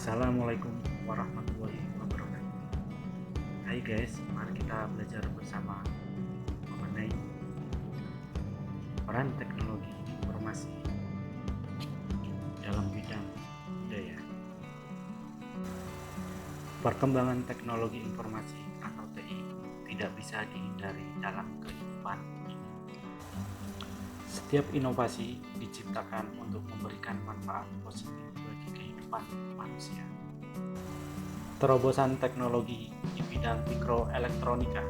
Assalamualaikum warahmatullahi wabarakatuh. Hai guys, mari kita belajar bersama mengenai peran teknologi informasi dalam bidang budaya. Perkembangan teknologi informasi atau TI tidak bisa dihindari dalam kehidupan ini. Setiap inovasi diciptakan untuk memberikan manfaat positif bagi kehidupan manusia. Terobosan teknologi di bidang mikroelektronika,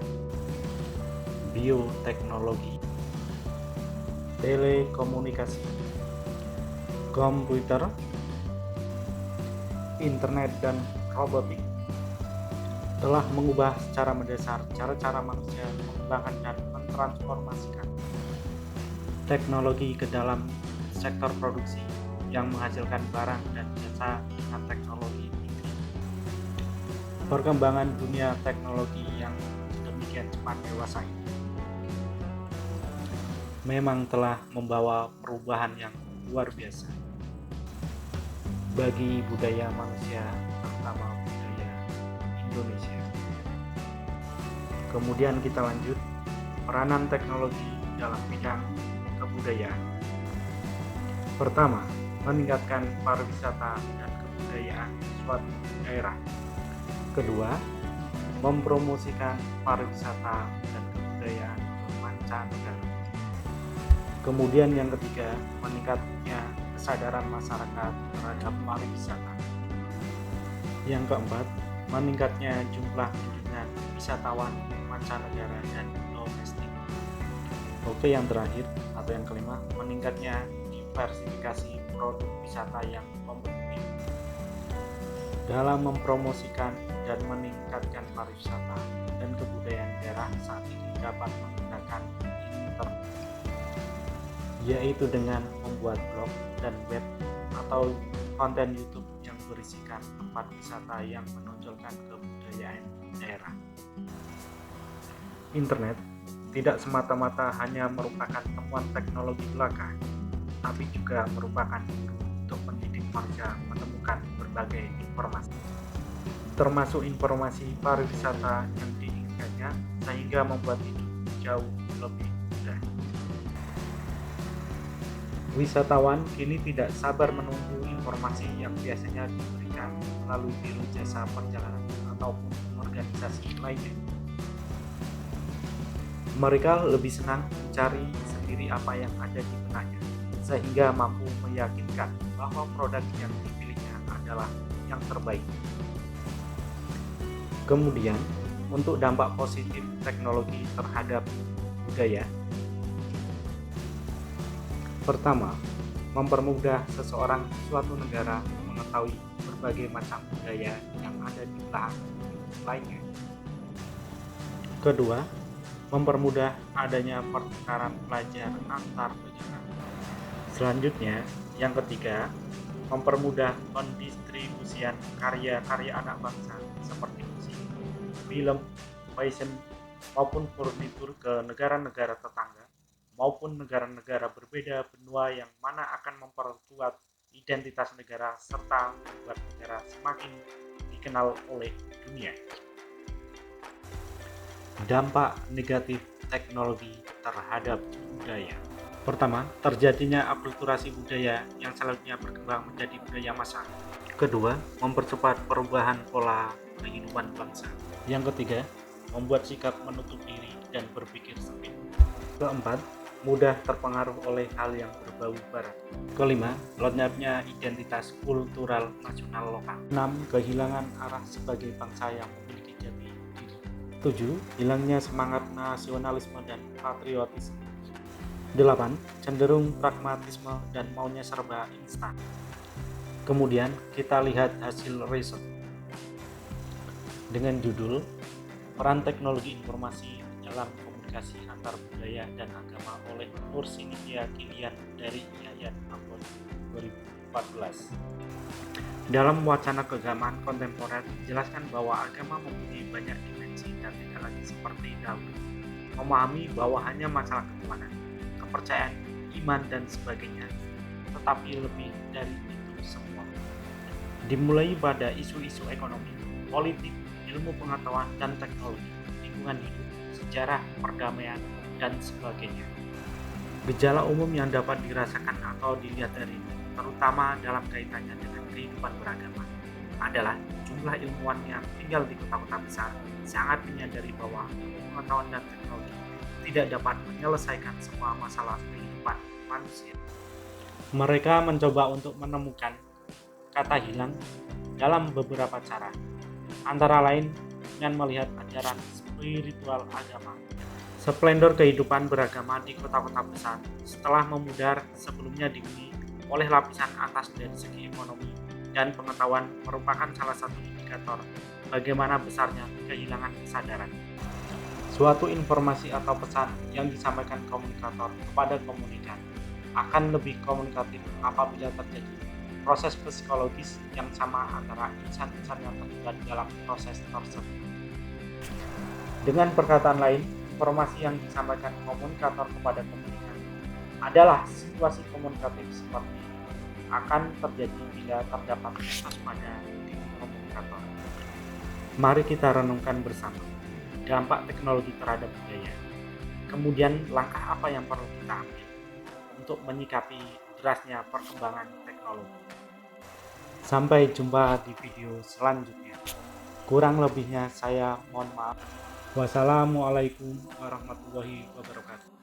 bioteknologi, telekomunikasi, komputer, internet, dan robotik telah mengubah secara mendasar cara-cara manusia mengembangkan dan mentransformasikan teknologi ke dalam sektor produksi yang menghasilkan barang dan jasa dengan teknologi tinggi. Perkembangan dunia teknologi yang demikian cepat dewasa ini memang telah membawa perubahan yang luar biasa bagi budaya manusia, terutama budaya Indonesia. Kemudian kita lanjut, peranan teknologi dalam bidang kebudayaan. Pertama, meningkatkan pariwisata dan kebudayaan suatu daerah. Kedua, mempromosikan pariwisata dan kebudayaan ke mancanegara. Kemudian yang ketiga, meningkatnya kesadaran masyarakat terhadap pariwisata. Yang keempat, meningkatnya jumlah kunjungan wisatawan mancanegara dan domestik. Oke, yang terakhir atau yang kelima, meningkatnya diversifikasi produk wisata yang kompetitif. Dalam mempromosikan dan meningkatkan pariwisata dan kebudayaan daerah saat ini dapat menggunakan internet, yaitu dengan membuat blog dan web atau konten YouTube yang berisikan tempat wisata yang menonjolkan kebudayaan daerah. Internet tidak semata-mata hanya merupakan temuan teknologi belaka, tapi juga merupakan guru untuk mendidik manusia menemukan berbagai informasi, termasuk informasi pariwisata yang diinginkannya, sehingga membuat hidup jauh lebih mudah. Wisatawan kini tidak sabar menunggu informasi yang biasanya diberikan melalui biro jasa perjalanan ataupun organisasi lainnya. Mereka lebih senang mencari sendiri apa yang ada di benaknya, sehingga mampu meyakinkan bahwa produk yang dipilihnya adalah yang terbaik. Kemudian, untuk dampak positif teknologi terhadap budaya. Pertama, mempermudah seseorang suatu negara mengetahui berbagai macam budaya yang ada di belahan lainnya. Kedua, mempermudah adanya pertukaran pelajar antar negara. Selanjutnya, yang ketiga, mempermudah pendistribusian karya-karya anak bangsa seperti musik, film, fashion, maupun furnitur ke negara-negara tetangga maupun negara-negara berbeda benua, yang mana akan memperkuat identitas negara serta membuat negara semakin dikenal oleh dunia. Dampak negatif teknologi terhadap budaya. Pertama, terjadinya akulturasi budaya yang selanjutnya berkembang menjadi budaya massal. Kedua, mempercepat perubahan pola kehidupan bangsa. Yang ketiga, membuat sikap menutup diri dan berpikir sempit. Keempat, mudah terpengaruh oleh hal yang berbau barat. Kelima, lenyapnya identitas kultural nasional lokal. 6. Kehilangan arah sebagai bangsa yang memiliki jati diri. 7. Hilangnya semangat nasionalisme dan patriotisme. 8. Cenderung pragmatisme dan maunya serba instan. Kemudian kita lihat hasil riset dengan judul Peran Teknologi Informasi dalam Komunikasi Antar Budaya dan Agama oleh Nur Sinithia Kilian dari IAIN tahun 2014. Dalam wacana keagamaan kontemporer dijelaskan bahwa agama mempunyai banyak dimensi dan tidak lagi seperti dahulu memahami bahwa hanya masalah keimanan, kepercayaan, iman dan sebagainya, tetapi lebih dari itu semua. dimulai pada isu-isu ekonomi, politik, ilmu pengetahuan dan teknologi, lingkungan hidup, sejarah, perdamaian, dan sebagainya. Gejala umum yang dapat dirasakan atau dilihat dari ini, terutama dalam kaitannya dengan kehidupan beragama, adalah jumlah ilmuwan yang tinggal di kota-kota besar sangat menyadari bahwa ilmu pengetahuan dan teknologi tidak dapat menyelesaikan semua masalah kehidupan manusia. Mereka mencoba untuk menemukan kata hilang dalam beberapa cara, antara lain dengan melihat ajaran spiritual agama. Splendor kehidupan beragama di kota-kota besar setelah memudar sebelumnya dihuni oleh lapisan atas dari segi ekonomi dan pengetahuan merupakan salah satu indikator bagaimana besarnya kehilangan kesadaran. Suatu informasi atau pesan yang disampaikan komunikator kepada komunikan akan lebih komunikatif apabila terjadi proses psikologis yang sama antara insan-insan yang terlibat dalam proses tersebut. Dengan perkataan lain, informasi yang disampaikan komunikator kepada komunikan adalah situasi komunikatif seperti akan terjadi bila terdapat etos pada diri komunikator. Mari kita renungkan bersama dampak teknologi terhadap budaya. Kemudian langkah apa yang perlu kita ambil untuk menyikapi derasnya perkembangan teknologi. Sampai jumpa di video selanjutnya. Kurang lebihnya saya mohon maaf. Wassalamualaikum warahmatullahi wabarakatuh.